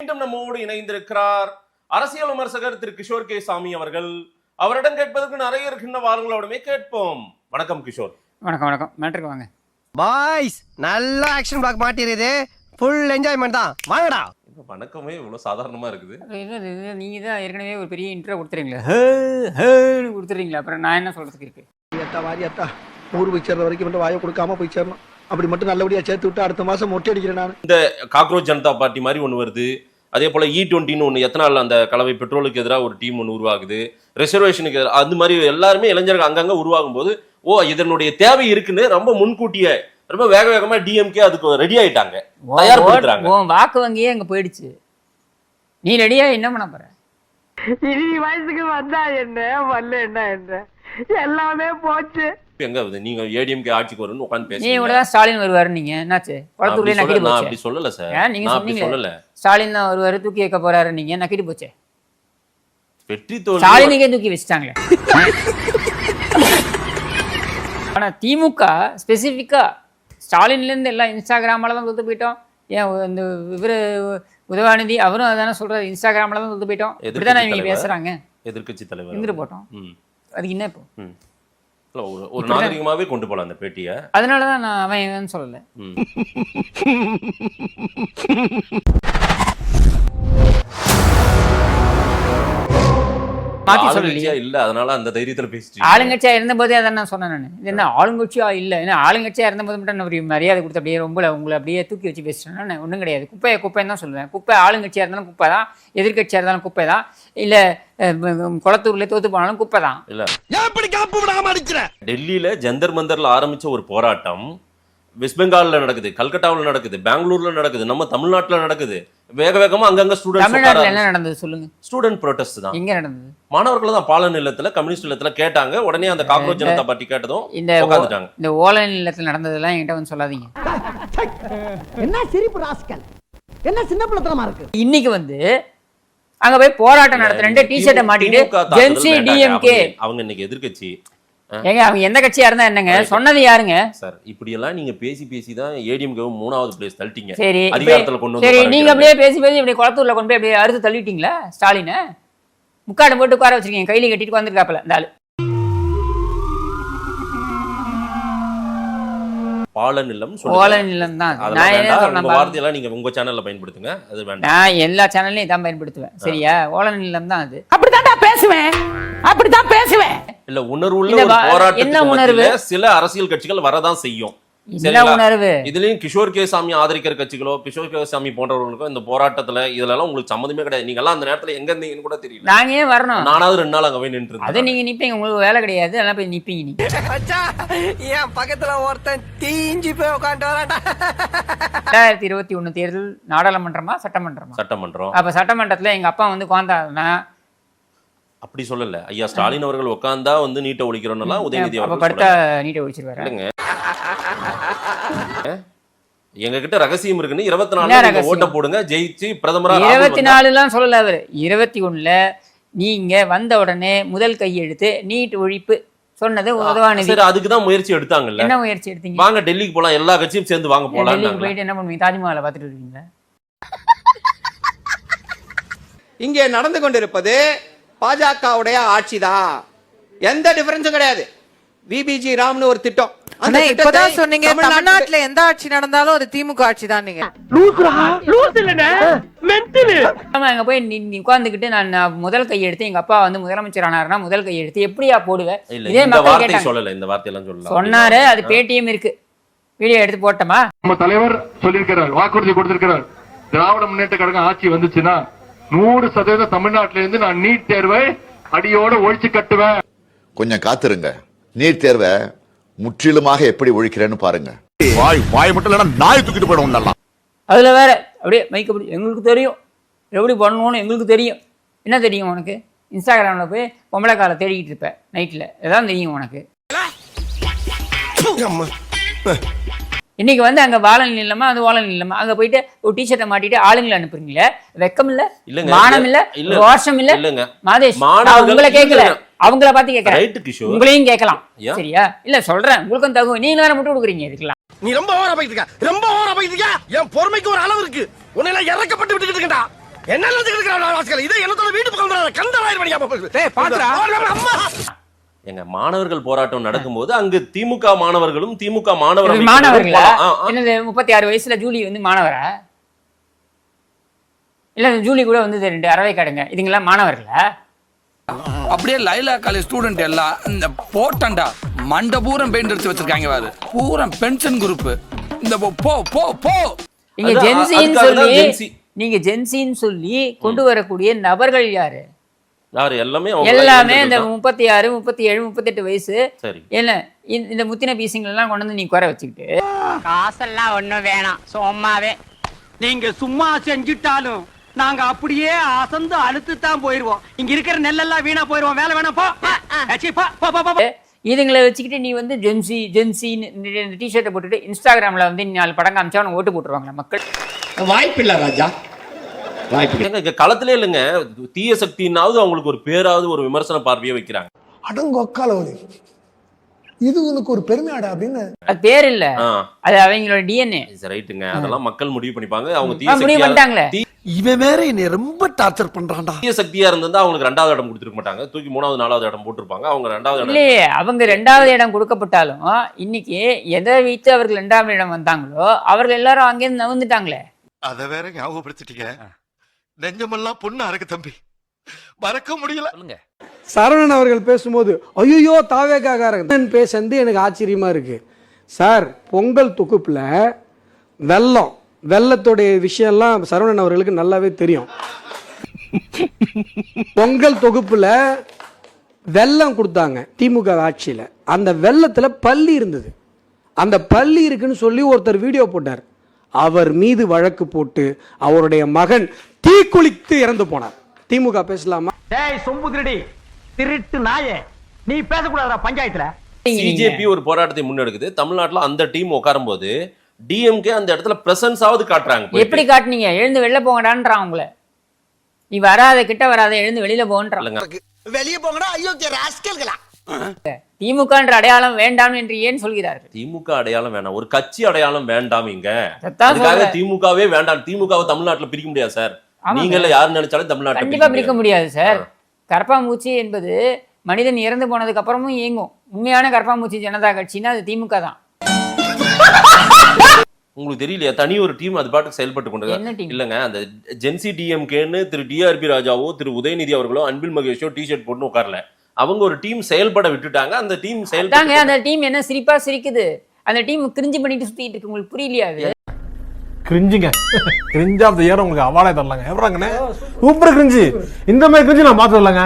மீண்டும் நம்மோடு இணைந்திருக்கிறார் அரசியல் விமர்சகர் திரு கிஷோர் கே சாமி அவர்கள். அவரிடம் கேட்பதற்கு நிறைய இருக்கின்ற வாரங்களோடமே கேட்போம். வணக்கம் கிஷோர். வணக்கம் வணக்கம். மேட்ருக்கு வாங்க பாய்ஸ். நல்ல ஆக்ஷன் பிளாக் மாட்டிருது. ஃபுல் என்ஜாய்மெண்ட் தான். வாங்கடா. இப்ப வணக்கமே இவ்வளவு சாதாரணமா இருக்குது. நீங்க தான் ஏற்கனவே ஒரு பெரிய இன்ட்ரோ கொடுத்துறீங்களா கொடுத்துறீங்களா, அப்புறம் நான் என்ன சொல்றதுக்கு இருக்கு? வாரியத்தா ஊர் போய் சேர்ற வரைக்கும் மட்டும் வாயை கொடுக்காம போய் சேரணும். அப்படி மட்டும் நல்லபடியா சேர்த்து விட்டு அடுத்த மாசம் மொட்டை அடிக்கிறேன் நான். இந்த காக்ரோச் ஜனதா பார்ட்டி மாதிரி ஒன்று வருது. அதே போல E20 ஒன்று எத்தனால் அந்த கலவை பெட்ரோலுக்கு எதிராக ஒரு டீம் ஒன்று உருவாகுது. ரிசர்வேஷனுக்கு எதிராக அந்த மாதிரி எல்லாருமே இளைஞர்கள் அங்கங்க உருவாகும் போது இதனுடைய தேவை இருக்குன்னு ரொம்ப முன்கூட்டியே ரொம்ப வேக வேகமா டிஎம்கே அதுக்கு ரெடி ஆயிட்டாங்க, தயார்படுத்துறாங்க. வாக்கு வங்கியே அங்க போயிடுச்சு. நீ ரெடியா என்ன பண்ண போற? இனி வயசுக்கு வந்தா என்ன வரல என்ன எல்லாமே போச்சு. எங்க நீங்க ஏடிஎம்கே ஆட்சிக்கு வரும்னு உட்கார்ந்து பேசுறீங்க. நீ கூட ஸ்டாலின் வருவாரு. நீங்க என்னாச்சு? குளத்தூர்லயே நக்கிட்டு போச்சு. நான் அப்படி சொல்லல சார். நீங்க சொன்னீங்க ஸ்டாலின் தான் வருவாரு, தூக்கி வைக்க போறாரு. நீங்க நக்கிட்டு போச்சே. வெற்றி தோல்வி ஸ்டாலினுக்கே தூக்கி வச்சுட்டாங்களே. ஆனா திமுக ஸ்பெசிபிக்கா ஸ்டாலின்ல இருந்து எல்லாம் இன்ஸ்டாகிராமால தான் கொடுத்து போயிட்டோம். ஏன் இந்த இவரு உதவாநிதி அவரும் அதான சொல்றாரு, இன்ஸ்டாகிராமால தான் கொடுத்து போயிட்டோம். இப்படிதானே இவங்க பேசுறாங்க. எதிர்க்கட்சி தலைவர் இருந்துட்டு போட்டோம். அதுக்கு என்ன இப்போ ஒரு நாகரிகமாவே கொண்டு போலாம் அந்த பேட்டியை. அதனாலதான் நான் அவன் சொல்லல. இல்ல அதனால அந்த தைரியத்துல பேசிட்டு ஆளுங்கட்சியா இருந்த போதே அதான் நான் சொன்னேன். நான் இது என்ன ஆளுங்கட்சியா இல்ல, ஏன்னா ஆளுங்கட்சியா இருந்த போது மட்டும் ஒரு மரியாதை கொடுத்து அப்படியே ரொம்ப உங்களை அப்படியே தூக்கி வச்சு பேசிட்டேன். ஒன்றும் கிடையாது. குப்பைன்னு தான் சொல்லுவேன். குப்பை ஆளுங்கட்சியா இருந்தாலும் குப்பை தான், எதிர்கட்சியா இருந்தாலும் குப்பை தான், இல்ல குளத்தூர்ல தோத்து போனாலும் குப்பை தான். இல்ல டெல்லியில ஜந்தர் மந்தர்ல ஆரம்பிச்ச ஒரு போராட்டம் வெஸ்ட் பெங்கால்ல நடக்குது, கல்கட்டாவில் நடக்குது, பெங்களூர்ல நடக்குது, நம்ம தமிழ்நாட்டுல நடக்குது. வேக வேகமா அங்கங்க ஸ்டூடெண்ட்ஸ். தமிழ்நாட்டுல என்ன நடந்தது சொல்லுங்க? ஸ்டூடெண்ட் ப்ரொடெஸ்ட் தான். எங்க நடந்தது? மாணவர்கள் தான் பால நிலத்துல கம்யூனிஸ்ட் நிலத்துல கேட்டாங்க. உடனே அந்த காக்ரோச் ஜனதா பார்ட்டி கேட்டதும் இந்த ஓலை நிலத்துல நடந்ததெல்லாம் என்கிட்ட வந்து சொல்லாதீங்க. என்ன சிரிப்பு ராஸ்கல், என்ன சின்ன பிள்ளைத்தனமா இருக்கு. இன்னைக்கு வந்து அங்க போய் போராட்டம் நடத்துறேன், டி-ஷர்ட்டை மாட்டிட்டு ஜென்சி டிஎம்கே. அவங்க இன்னைக்கு எதிர்க்கட்சி. ஏங்க அவங்க எந்த கட்சியா இருந்தா என்னங்க? சொன்னது யாருங்க சார்? இப்படி எல்லாம் நீங்க பேசி தான் ஏடிஎம்கே 3வது பிளேஸ் தள்ளிட்டீங்க. சரி அதிகாரத்துல கொண்டு சரி, நீங்க அப்படியே பேசி இப்படி குளத்தூர்ல கொண்டு போய் அப்படியே அறுத்து தள்ளிட்டீங்களா ஸ்டாலினை? முக்காடு போட்டு உட்கார வச்சிருக்கீங்க, கையில கட்டிட்டு வந்துருக்காப்ல இந்த ஆளு. பாலநிலம் தான். வார்த்தையெல்லாம் நீங்க உங்க சேனல்ல பயன்படுத்துங்க. அது வேண்டாம். நான் எல்லா சேனல்லையும் இதான் பயன்படுத்துவேன். சரியா? ஓலநிலம் தான் அது. அப்படித்தான் பேசுவேன். இல்ல உணர்வுள்ள ஒரு போராட்டம். என்ன உணர்வு? சில அரசியல் கட்சிகள் வரதான் செய்யும். உணர்வு இதுலயும் கிஷோர் கே சாமி ஆதரிக்கிற கட்சிகளோ கிஷோர் கே சாமி போன்றவர்களுக்கோ இந்த போராட்டத்துல இதெல்லாம் உங்களுக்கு சம்மந்தமே கிடையாது. நீங்க எல்லாம் அந்த நேரத்துல எங்க இருந்தீங்கன்னு கூட தெரியல. நாங்க ஏன் வரணும்? நானாவது 2 நாள் அங்க போய் நின்று அது நீங்க நிப்பீங்க, உங்களுக்கு வேலை கிடையாது. அதெல்லாம் போய் நிப்பீங்க. நீங்க ஏன் பக்கத்துல ஒருத்தன் தீஞ்சு போய் உட்காந்து வராட்டா. 2021 தேர்தல் நாடாளுமன்றமா சட்டமன்றம். அப்ப சட்டமன்றத்துல எங்க அப்பா வந்து உட்கார்ந்தாருன்னா அப்படி சொல்லல. ஐயா ஸ்டாலின் அவர்கள் உட்கார்ந்தா வந்து நீட்டை ஒழிக்கிறோம்னா உதயநிதி அவர்கள் படுத்தா நீட்டை ஒழிச்சிருவாரு. எங்க கிட்ட ரகசியம் இருக்குன்னு 24 ஓட்ட போடுங்க, ஜெயிச்சு பிரதமரா. 24 எல்லாம் சொல்லல அவரு. 21ல நீங்க வந்த உடனே முதல் கையெழுத்து நீட் ஒழிப்பு சொன்னது உதவாநிதி. சரி, அதுக்குதான் முயற்சி எடுத்தாங்கல்ல. என்ன முயற்சி எடுத்தீங்க? வாங்க டெல்லிக்கு போலாம், எல்லா கட்சியும் சேர்ந்து வாங்க போலாம். டெல்லிக்கு போயிட்டு என்ன பண்ணுவீங்க? தாஜ்மஹாலை பார்த்துட்டு இருக்கீங்களா? இங்கே நடந்து கொண்டிருப்பது பாஜகவுடைய ஆட்சிதான். எந்த டிஃபரன்ஸும் கிடையாது. விபிஜி ராம்னு ஒரு திட்டம். இப்பதான் சொன்னீங்க தமிழ்நாட்டுல எந்த ஆட்சி நடந்தாலும் அது திமுக ஆட்சி தான். நீங்க அங்க போய் உட்கார்ந்துகிட்டு நான் முதல் கையெடுத்து எங்க அப்பா வந்து முதலமைச்சர் ஆனாருன்னா முதல் கையெடுத்து எப்படியா போடுவேன்? இதே மக்கள் கேட்டாங்க. இந்த வார்த்தையெல்லாம் சொல்லல சொன்னாரு. அது பேட்டிஎம் இருக்கு, வீடியோ எடுத்து போட்டோமா? நம்ம தலைவர் சொல்லியிருக்கிறார், வாக்குறுதி கொடுத்திருக்கிறார். திராவிட முன்னேற்ற கழகம் ஆட்சி வந்துச்சுன்னா 100% தமிழ்நாட்டில இருந்து நான் நீட் தேர்வை அடியோட ஒழிச்சு கட்டுவேன். கொஞ்சம் காத்திருங்க, நீட் தேர்வை முற்றிலுமாக எப்படி ஒழிக்கிறேன்னு பாருங்க. வாய் மட்டும் இல்லைன்னா நாய் தூக்கிட்டு போயிடும். அதுல வேற அப்படியே மைக் அப்படி எங்களுக்கு தெரியும் எப்படி பண்ணணும்னு எங்களுக்கு தெரியும். என்ன தெரியும் உனக்கு? இன்ஸ்டாகிராம்ல போய் பொம்பளை காலை தேடிக்கிட்டு இருப்ப நைட்ல, எதாவது தெரியும் உனக்கு? இன்னைக்கு வந்து அங்க வாழல் இல்லமா, அது வாழல் இல்லமா, அங்க போயிட்டு ஒரு டி-ஷர்ட்டை மாட்டிட்டு ஆளுங்களை அனுப்புறீங்களே, வெக்கம் இல்ல, மானம் இல்ல, ரோஷம் இல்ல. மாதேஷ், உங்களை கேட்கல, அவங்கள பார்த்து கேட்கறேன், உங்களையும் கேட்கலாம். சரியா? இல்ல சொல்றேன், உங்களுக்கும் தகும். நீங்க வேற முட்டு கொடுக்குறீங்க இதுக்கெல்லாம். நீ ரொம்ப ஓவரா போயிட்டு இருக்க. என் பொறுமைக்கு ஒரு அளவு இருக்கு. உன்னை எல்லாம் இறக்கப்பட்டு விட்டுக்கிட்டு இருக்கா. என்ன நடந்துக்கிறாங்க இதை என்னத்தோட வீட்டு பக்கம் கந்தராயிரம் அம்மா எங்க மாணவர்கள் போராட்டம் நடக்கும்போது அங்கு திமுக மாணவர்களும் திமுக மாணவர் மாணவர்களா என்னது 36 வயசுல ஜூலி வந்து மாணவரா இல்ல ஜூலி கூட வந்து 2 அறவை காடுங்க இதுங்கெல்லாம் மாணவர்களா அப்படியே லைலா காலேஜ் ஸ்டூடெண்ட் எல்லாம் இந்த போட்டண்டா மண்ட பூரம் பெயிண்ட் எடுத்து வச்சிருக்காங்க பாரு பூரம் பென்ஷன் குரூப் இந்த போ போ போ நீங்க ஜென்சின்னு சொல்லி நீங்க ஜென்சின்னு சொல்லி கொண்டு வரக்கூடிய நபர்கள் யாரு எல்லாமே இந்த 36 37 38 வயசு என்ன இந்த முத்தின பீசிங்கள் எல்லாம் கொண்டு வந்து நீ குறை வச்சுக்கிட்டு காசெல்லாம் ஒண்ணும் வேணாம் சும்மாவே நீங்க சும்மா செஞ்சுட்டாலும் நாங்க அப்படியே அசந்து அழுத்து தான் போயிருவோம் இங்க இருக்கிற நெல்லெல்லாம் வீணா போயிருவோம் வேலை வேணாம் போ இதுங்களை வச்சுக்கிட்டு நீ வந்து ஜென்சி டிஷர்ட்டை போட்டுட்டு இன்ஸ்டாகிராம்ல வந்து 4 படம் காமிச்சா உனக்கு ஓட்டு போட்டுருவாங்களா மக்கள் வாய்ப்பு இல்ல ராஜா களத்திலே இல்லைங்க தீய சக்தினாவது அவங்களுக்கு ஒரு பேராவது ஒரு விமர்சன பார்வையை வைக்கிறாங்க அடங்கொக்காலவலி இது உனக்கு ஒரு பெருமையாடா அப்படின்னு அது பேர் இல்ல அது அவங்களோட டிஎன்ஏ ரைட்டுங்க அதெல்லாம் மக்கள் முடிவு பண்ணிப்பாங்க அவங்க முடிவு பண்ணிட்டாங்களே இவன் வேற என்னை ரொம்ப டார்ச்சர் பண்றான்டா தீய சக்தியா இருந்தா அவங்களுக்கு 2வது இடம் கொடுத்துருக்க மாட்டாங்க தூக்கி 3வது 4வது இடம் போட்டிருப்பாங்க அவங்க 2வது இடம் இல்லையே அவங்க 2வது இடம் கொடுக்கப்பட்டாலும் இன்னைக்கு எதை வைத்து அவர்கள் 2வது இடம் வந்தாங்களோ அவர்கள் எல்லாரும் அங்கேருந்து நவுந்துட்டாங்களே அத வேற ஞாபகப்படுத்திட்டீங்க நெஞ்சமெல்லாம் பொண்ணா இருக்கு தம்பி மறக்க முடியல சரவணன் அவர்கள் பேசும்போது ஐயோ தாவேக்காரன் பேசுறது எனக்கு ஆச்சரியமா இருக்கு சார். பொங்கல் தொகுப்புல வெள்ளத்தோடைய விஷயம்லாம் சரவணன் அவர்களுக்கு நல்லாவே தெரியும். பொங்கல் தொகுப்புல வெள்ளம் கொடுத்தாங்க திமுக ஆட்சியில. அந்த வெள்ளத்துல பள்ளி இருந்தது. அந்த பள்ளி இருக்குன்னு சொல்லி ஒருத்தர் வீடியோ போட்டார். அவர் மீது வழக்கு போட்டு அவருடைய மகன் தீக்குளித்து இறந்து போனார். திமுக பேசலாமா? சொம்பு திருடி திருட்டு நாயே நீ பேசக்கூடாதா பஞ்சாயத்துல. சிஜேபி ஒரு போராட்டத்தை முன்னெடுக்குது. தமிழ்நாட்டுல அந்த டீம் உட்காரும் போது டிஎம்கே அந்த இடத்துல பிரசன்ஸ் ஆவது காட்டுறாங்க. எப்படி காட்டுனீங்க? எழுந்து வெளில போங்கடான்றான் உங்களை. நீ வராத கிட்ட வராத எழுந்து வெளியில போன்றான். வெளிய போங்கடா அயோக்கிய ராஸ்கல்களா. திமுகன்ற அடையாளம் வேண்டாம் என்று ஏன் சொல்கிறார்கள்? திமுக அடையாளம் வேண்டாம், ஒரு கட்சி அடையாளம் வேண்டாம். இங்க அதுக்காக திமுகவே வேண்டாம். திமுகவை தமிழ்நாட்டுல பிரிக்க முடியாது சார். நீங்கள யாரு நினைச்சாலும் தமிழ்நாட்டுல கண்டிப்பா பிரிக்க முடியாது சார். கரப்பாம்பூச்சி என்பது மனிதன் இறந்து போனதுக்கு அப்புறமும் இயங்கும். உண்மையான கரப்பாம்பூச்சி ஜனதா கட்சின்னா அது திமுக தான். உங்களுக்கு தெரியலையா? தனி ஒரு டீம் அது பாட்டுக்கு செயல்பட்டு கொண்டு இல்லங்க. அந்த ஜென்சி டிஎம்கேன்னு திரு டிஆர்பி ராஜாவோ திரு உதயநிதி அவர்களோ அன்பில் மகேஷோ டிஷர்ட் போட்டு உட்காரல. அவங்க ஒரு டீம் செயல்பட விட்டுட்டாங்க. அந்த டீம் செயல்பட்டாங்க. அந்த டீம் என்ன சிரிப்பா சிரிக்குது? அந்த டீம் கிரிஞ்சு பண்ணிட்டு சுத்திட்டு இருக்கு. உங்களுக்கு புரியலையா? அது கிரிஞ்சுங்க. கிரிஞ்ச் ஆஃப் தி இயர் உங்களுக்கு அவார்டே தரலாங்க. எவராங்கண்ணே சூப்பர் கிரிஞ்சு. இந்த மாதிரி கிரிஞ்சு நான் பார்த்து வரலாங்க.